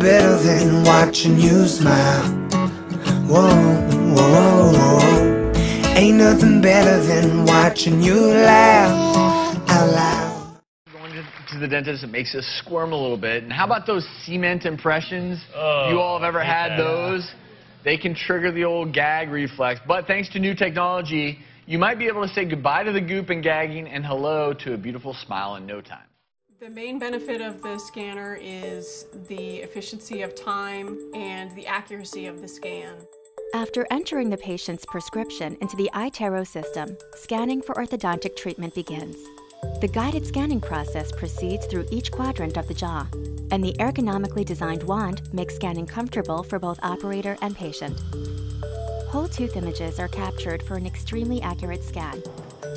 better than watching you smile. Whoa, whoa, whoa. Ain't nothing better than watching you laugh out loud. Going to the dentist, it makes us squirm a little bit. And how about those cement impressions? You all have ever had those? They can trigger the old gag reflex. But thanks to new technology, you might be able to say goodbye to the goop and gagging and hello to a beautiful smile in no time. The main benefit of the scanner is the efficiency of time and the accuracy of the scan. After entering the patient's prescription into the iTero system, scanning for orthodontic treatment begins. The guided scanning process proceeds through each quadrant of the jaw, and the ergonomically designed wand makes scanning comfortable for both operator and patient. Whole tooth images are captured for an extremely accurate scan,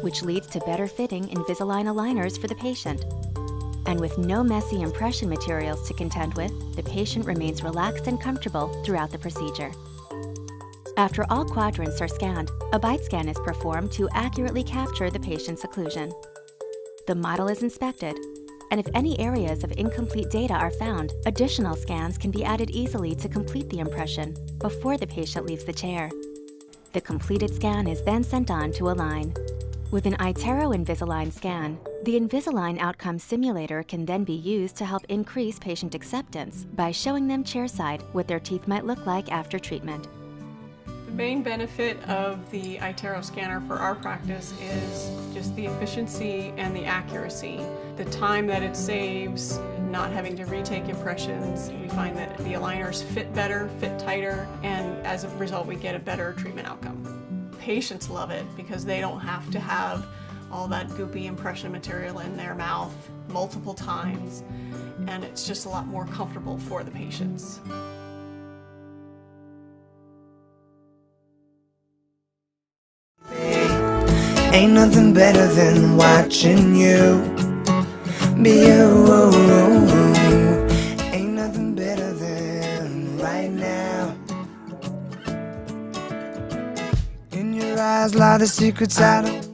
which leads to better fitting Invisalign aligners for the patient. And with no messy impression materials to contend with, the patient remains relaxed and comfortable throughout the procedure. After all quadrants are scanned, a bite scan is performed to accurately capture the patient's occlusion. The model is inspected, and if any areas of incomplete data are found, additional scans can be added easily to complete the impression before the patient leaves the chair. The completed scan is then sent on to Align. With an iTero Invisalign scan, the Invisalign Outcome Simulator can then be used to help increase patient acceptance by showing them chairside what their teeth might look like after treatment. The main benefit of the iTero scanner for our practice is just the efficiency and the accuracy. The time that it saves, not having to retake impressions. We find that the aligners fit better, fit tighter, and as a result we get a better treatment outcome. Patients love it because they don't have to have all that goopy impression material in their mouth multiple times, and it's just a lot more comfortable for the patients. Ain't nothing better than watching you be you. Ain't nothing better than right now. In your eyes lie the secrets I don't